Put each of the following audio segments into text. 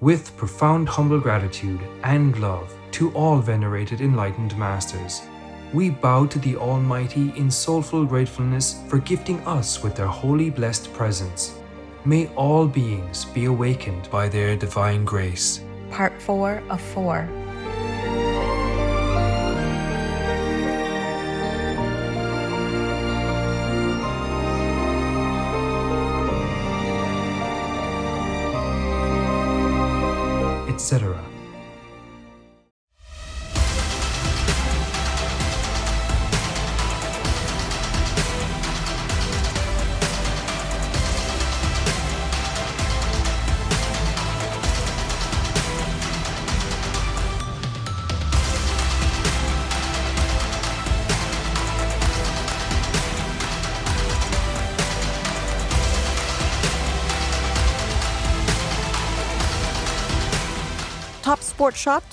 With profound humble gratitude and love to all venerated enlightened masters, we bow to the Almighty in soulful gratefulness for gifting us with their holy blessed presence. May all beings be awakened by their divine grace. Part 4 of 4. Etc. Top sport shot?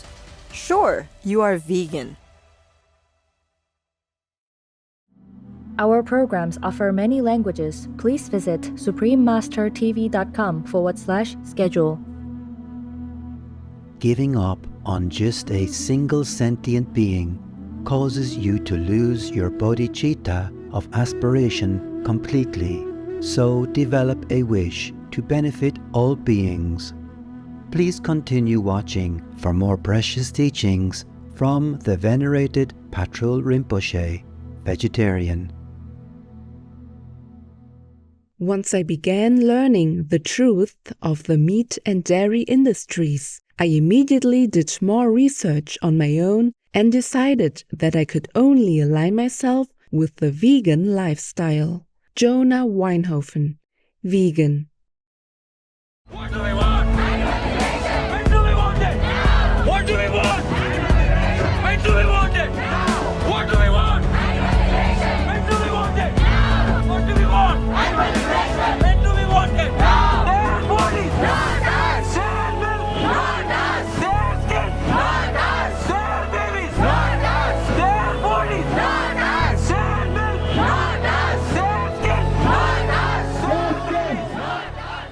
Sure, you are vegan. Our programs offer many languages. Please visit suprememastertv.com/schedule. Giving up on just a single sentient being causes you to lose your bodhicitta of aspiration completely. So develop a wish to benefit all beings. Please continue watching for more precious teachings from the venerated Patrul Rinpoche, vegetarian. Once I began learning the truth of the meat and dairy industries, I immediately did more research on my own and decided that I could only align myself with the vegan lifestyle. Jonah Weinhofen, vegan. What do we want? When do we want it? Now! What do we want? When do we want it? Now! What do we want? When do we want it? Now! What do we want? When do we want it? Now! Their bodies! Not us! Their milk! Not us! Their skin! Not us! Their babies! Not us! Their bodies! Not us! Their milk! Not us! Their skin! Not us! Their babies! Not us!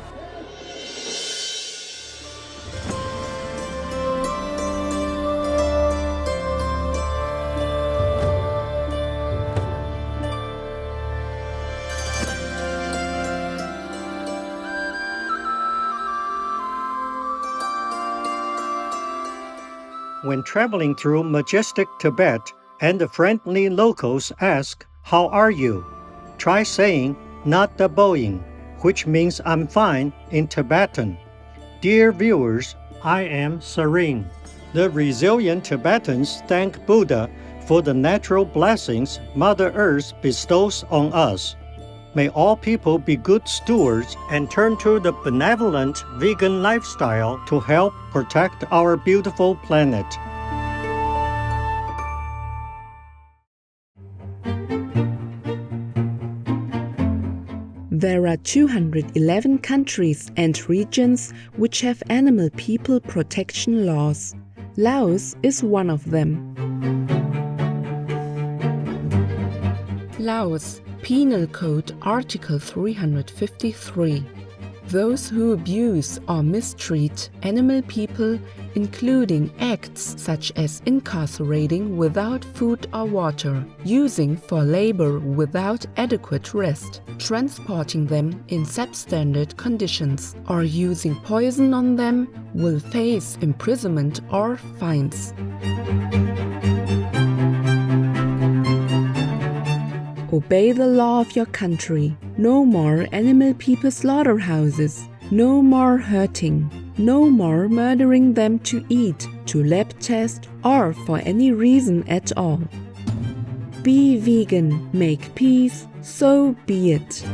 When traveling through majestic Tibet and the friendly locals ask, "How are you?" try saying, "Not the Boeing," which means "I'm fine" in Tibetan. Dear viewers, I am serene. The resilient Tibetans thank Buddha for the natural blessings Mother Earth bestows on us. May all people be good stewards and turn to the benevolent vegan lifestyle to help protect our beautiful planet. There are 211 countries and regions which have animal people protection laws. Laos is one of them. Laos Penal Code Article 353. Those who abuse or mistreat animal people, including acts such as incarcerating without food or water, using for labor without adequate rest, transporting them in substandard conditions, or using poison on them, will face imprisonment or fines. Obey the law of your country. No more animal people slaughterhouses. No more hurting. No more murdering them to eat, to lab test, or for any reason at all. Be vegan, make peace, so be it.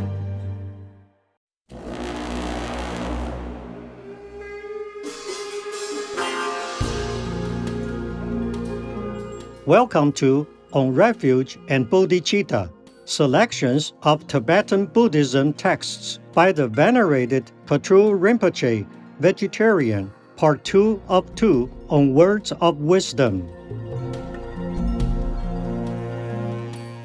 Welcome to On Refuge and Bodhicitta, selections of Tibetan Buddhism texts by the venerated Patrul Rinpoche, vegetarian, part 2 of 2 on words of wisdom.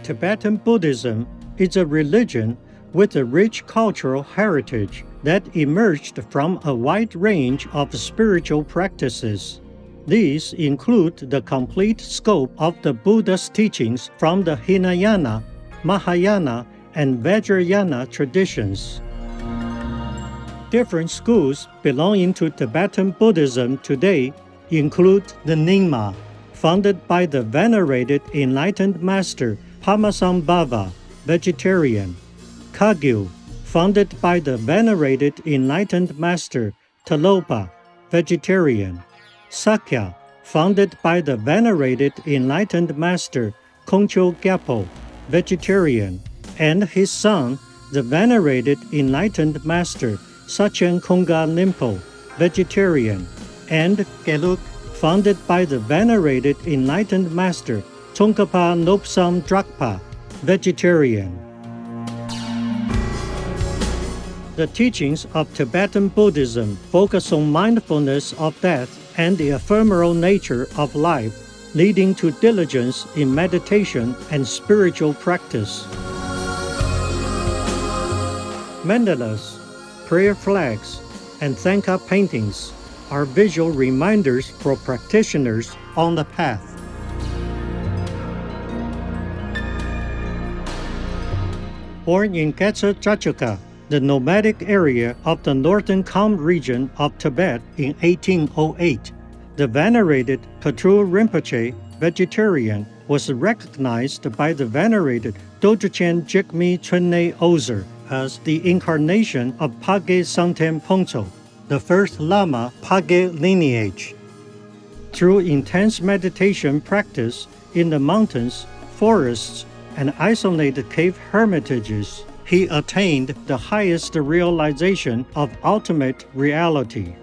Tibetan Buddhism is a religion with a rich cultural heritage that emerged from a wide range of spiritual practices. These include the complete scope of the Buddha's teachings from the Hinayana, Mahayana, and Vajrayana traditions. Different schools belonging to Tibetan Buddhism today include the Nyingma, founded by the venerated enlightened master Padmasambhava, vegetarian; Kagyu, founded by the venerated enlightened master Talopa, vegetarian; Sakya, founded by the venerated enlightened master Kongcho Gyalpo, vegetarian; and his son, the venerated enlightened master Sachen Konga Nimpo, vegetarian; and Gelug, founded by the venerated enlightened master Tsongkhapa Nopsam Drakpa, vegetarian. The teachings of Tibetan Buddhism focus on mindfulness of death and the ephemeral nature of life, leading to diligence in meditation and spiritual practice. Mandalas, prayer flags, and Thangka paintings are visual reminders for practitioners on the path. Born in Getsa Chachuka, the nomadic area of the northern Kham region of Tibet in 1808, the venerated Patrul Rinpoche, vegetarian, was recognized by the venerated Dorje Jigme Chunne Ozer as the incarnation of Page Sangten Pongso, the first Lama Page lineage. Through intense meditation practice in the mountains, forests, and isolated cave hermitages, he attained the highest realization of ultimate reality.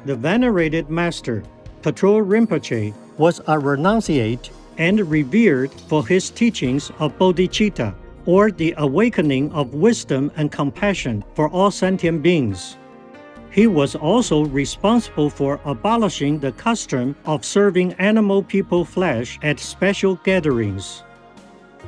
The venerated master, Patrul Rinpoche, was a renunciate and revered for his teachings of bodhicitta, or the awakening of wisdom and compassion for all sentient beings. He was also responsible for abolishing the custom of serving animal people flesh at special gatherings.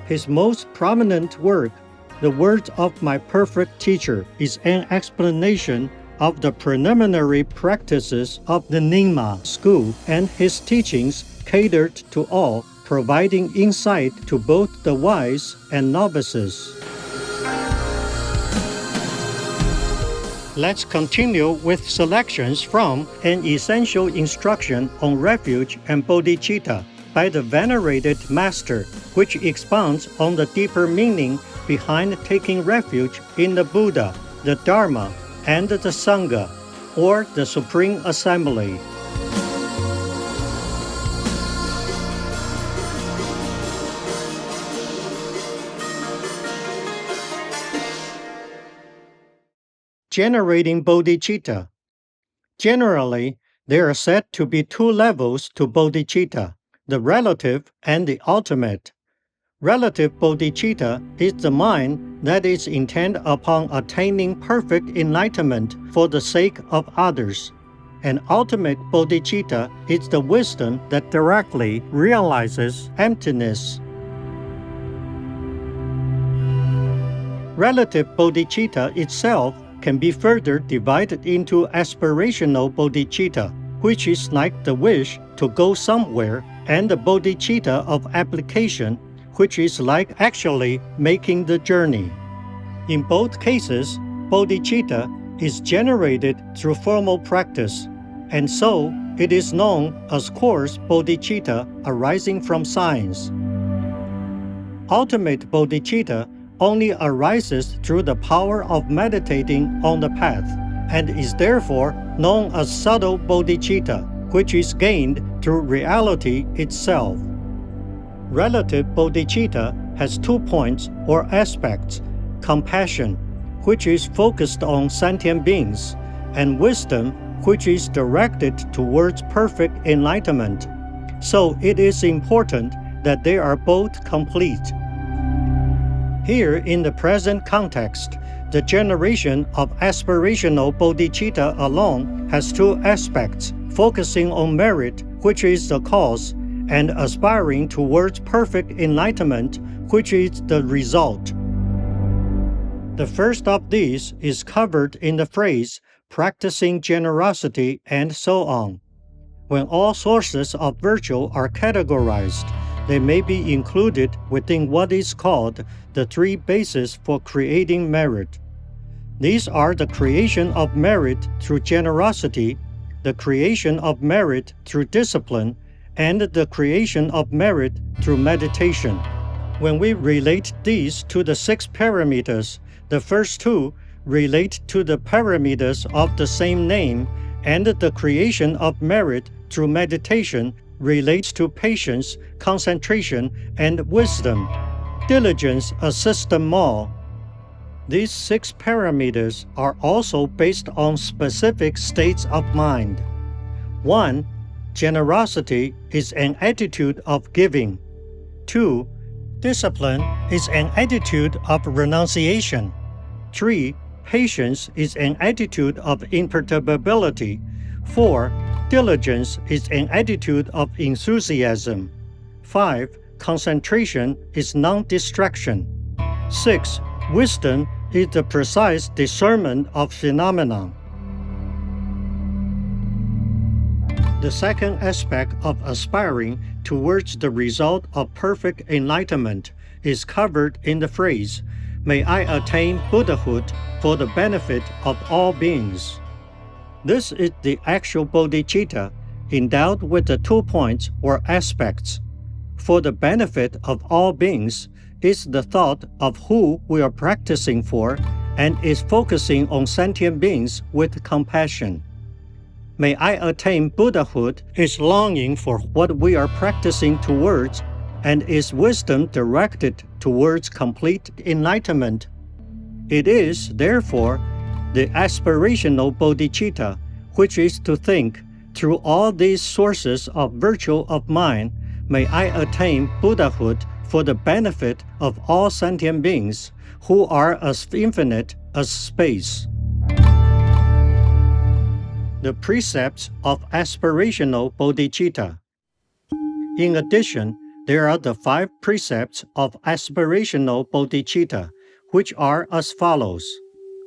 His most prominent work, The Words of My Perfect Teacher, is an explanation of the preliminary practices of the Nyingma school, and his teachings catered to all, providing insight to both the wise and novices. Let's continue with selections from An Essential Instruction on Refuge and Bodhicitta by the venerated master, which expounds on the deeper meaning behind taking refuge in the Buddha, the Dharma, and the Sangha, or the Supreme Assembly. Generating bodhicitta. Generally, there are said to be two levels to bodhicitta, the relative and the ultimate. Relative bodhicitta is the mind that is intent upon attaining perfect enlightenment for the sake of others. And ultimate bodhicitta is the wisdom that directly realizes emptiness. Relative bodhicitta itself can be further divided into aspirational bodhicitta, which is like the wish to go somewhere, and the bodhicitta of application, which is like actually making the journey. In both cases, bodhicitta is generated through formal practice, and so it is known as coarse bodhicitta arising from science. Ultimate bodhicitta only arises through the power of meditating on the path, and is therefore known as subtle bodhicitta, which is gained through reality itself. Relative bodhicitta has 2 points or aspects: compassion, which is focused on sentient beings, and wisdom, which is directed towards perfect enlightenment. So it is important that they are both complete. Here, in the present context, the generation of aspirational bodhicitta alone has 2 aspects: focusing on merit, which is the cause, and aspiring towards perfect enlightenment, which is the result. The first of these is covered in the phrase practicing generosity and so on. When all sources of virtue are categorized, they may be included within what is called the three bases for creating merit. These are the creation of merit through generosity, the creation of merit through discipline, and the creation of merit through meditation. When we relate these to the 6 parameters, the first 2 relate to the parameters of the same name, and the creation of merit through meditation relates to patience, concentration, and wisdom. Diligence assists them all. These 6 parameters are also based on specific states of mind. 1. Generosity is an attitude of giving. 2. Discipline is an attitude of renunciation. 3. Patience is an attitude of imperturbability. 4. Diligence is an attitude of enthusiasm. 5. Concentration is non-distraction. 6. Wisdom is the precise discernment of phenomena. The second aspect of aspiring towards the result of perfect enlightenment is covered in the phrase, "May I attain Buddhahood for the benefit of all beings." This is the actual bodhicitta endowed with the 2 points or aspects. For the benefit of all beings is the thought of who we are practicing for and is focusing on sentient beings with compassion. May I attain Buddhahood is longing for what we are practicing towards and is wisdom directed towards complete enlightenment. It is, therefore, the aspirational bodhicitta, which is to think, through all these sources of virtue of mine, may I attain Buddhahood for the benefit of all sentient beings who are as infinite as space. The precepts of aspirational bodhicitta. In addition, there are the 5 precepts of aspirational bodhicitta, which are as follows.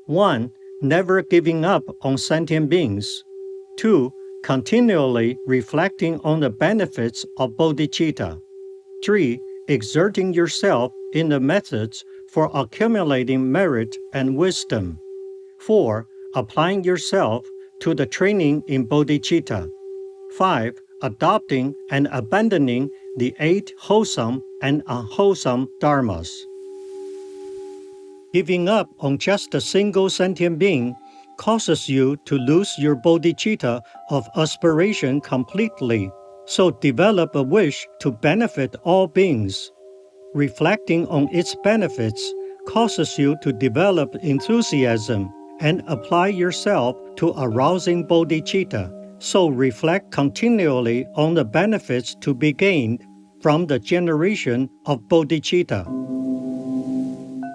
1. Never giving up on sentient beings. 2. Continually reflecting on the benefits of bodhicitta. 3. Exerting yourself in the methods for accumulating merit and wisdom. 4. Applying yourself to the training in bodhicitta. 5. Adopting and abandoning the 8 wholesome and unwholesome dharmas. Giving up on just a single sentient being causes you to lose your bodhicitta of aspiration completely, so develop a wish to benefit all beings. Reflecting on its benefits causes you to develop enthusiasm and apply yourself to arousing bodhicitta, so reflect continually on the benefits to be gained from the generation of bodhicitta.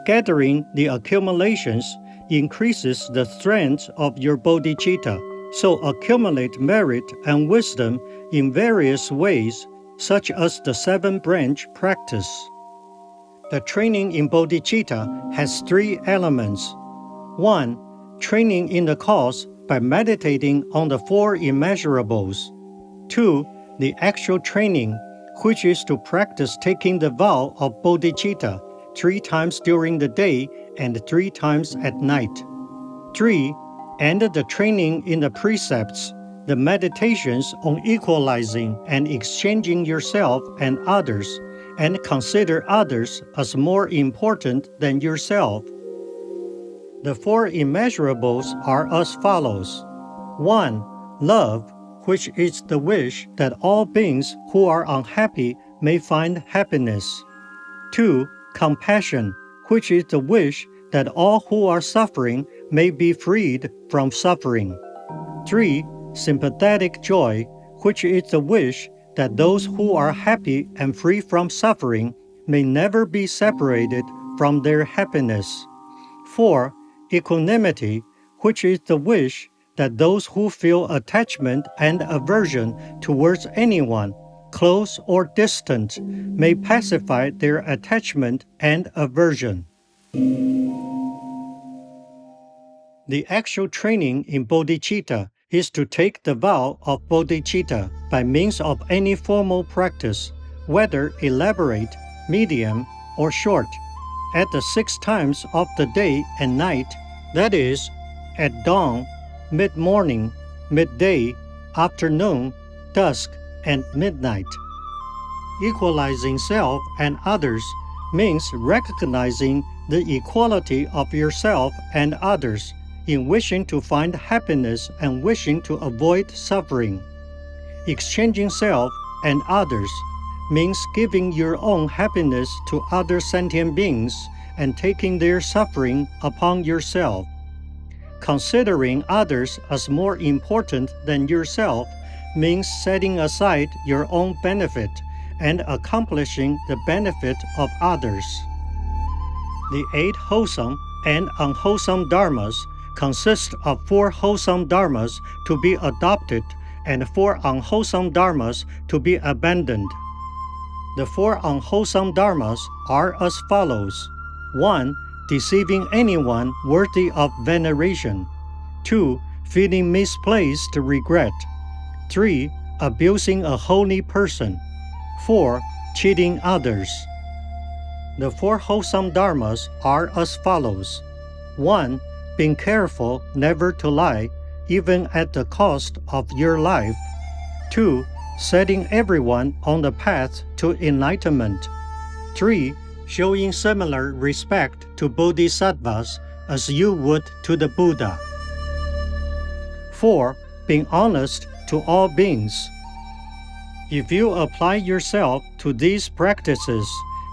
Gathering the accumulations increases the strength of your bodhicitta, so accumulate merit and wisdom in various ways, such as the 7-branch practice. The training in bodhicitta has 3 elements. 1. Training in the cause by meditating on the 4 immeasurables. 2. The actual training, which is to practice taking the vow of bodhicitta 3 times during the day and 3 times at night. 3. And the training in the precepts, the meditations on equalizing and exchanging yourself and others, and consider others as more important than yourself. The 4 immeasurables are as follows. 1. Love, which is the wish that all beings who are unhappy may find happiness. 2. Compassion, which is the wish that all who are suffering may be freed from suffering. 3. Sympathetic joy, which is the wish that those who are happy and free from suffering may never be separated from their happiness. 4. Equanimity, which is the wish that those who feel attachment and aversion towards anyone, close or distant, may pacify their attachment and aversion. The actual training in bodhicitta is to take the vow of bodhicitta by means of any formal practice, whether elaborate, medium, or short, at the 6 times of the day and night, that is, at dawn, mid-morning, midday, afternoon, dusk, and midnight. Equalizing self and others means recognizing the equality of yourself and others in wishing to find happiness and wishing to avoid suffering. Exchanging self and others means giving your own happiness to other sentient beings and taking their suffering upon yourself. Considering others as more important than yourself means setting aside your own benefit and accomplishing the benefit of others. The 8 wholesome and unwholesome dharmas consist of 4 wholesome dharmas to be adopted and 4 unwholesome dharmas to be abandoned. The 4 unwholesome dharmas are as follows: 1. Deceiving anyone worthy of veneration. 2. Feeling misplaced regret. 3. Abusing a holy person. 4. Cheating others. The 4 wholesome dharmas are as follows: 1. Being careful never to lie, even at the cost of your life. 2. Setting everyone on the path to enlightenment. 3. Showing similar respect to bodhisattvas as you would to the Buddha. 4. Being honest to all beings. If you apply yourself to these practices,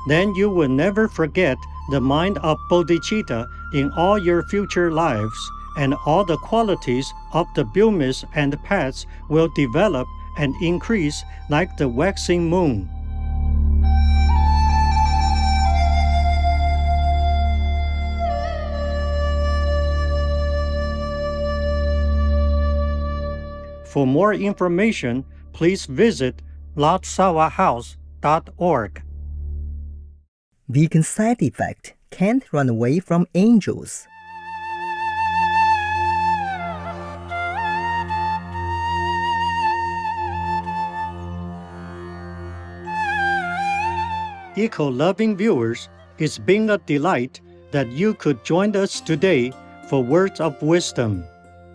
then you will never forget the mind of bodhicitta in all your future lives, and all the qualities of the Buddhas and paths will develop and increase like the waxing moon. For more information, please visit lotsawahouse.org. Vegan side effect: can't run away from angels. Eco-loving viewers, it's been a delight that you could join us today for Words of Wisdom.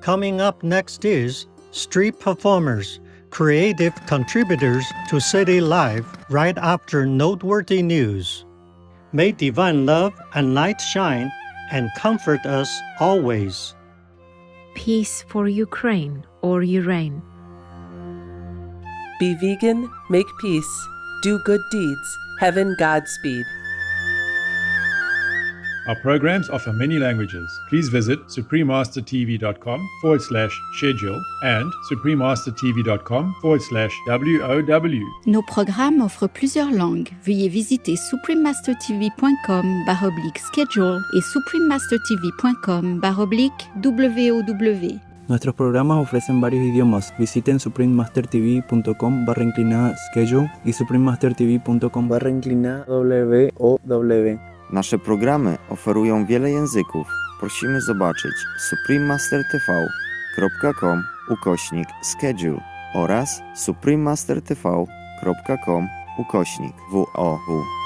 Coming up next is Street Performers, creative contributors to City Life right after noteworthy news. May divine love and light shine and comfort us always. Peace for Ukraine or Ukraine. Be vegan, make peace, do good deeds, heaven Godspeed. Our programs offer many languages. Please visit suprememastertv.com/schedule and suprememastertv.com/WOW. Nos programmes offrent plusieurs langues. Veuillez visiter suprememastertv.com/schedule et suprememastertv.com/WOW. Nuestros programas ofrecen varios idiomas. Visiten suprememastertv.com/schedule y suprememastertv.com/WOW. Nasze programy oferują wiele języków. Prosimy zobaczyć suprememastertv.com/schedule oraz suprememastertv.com/WOW.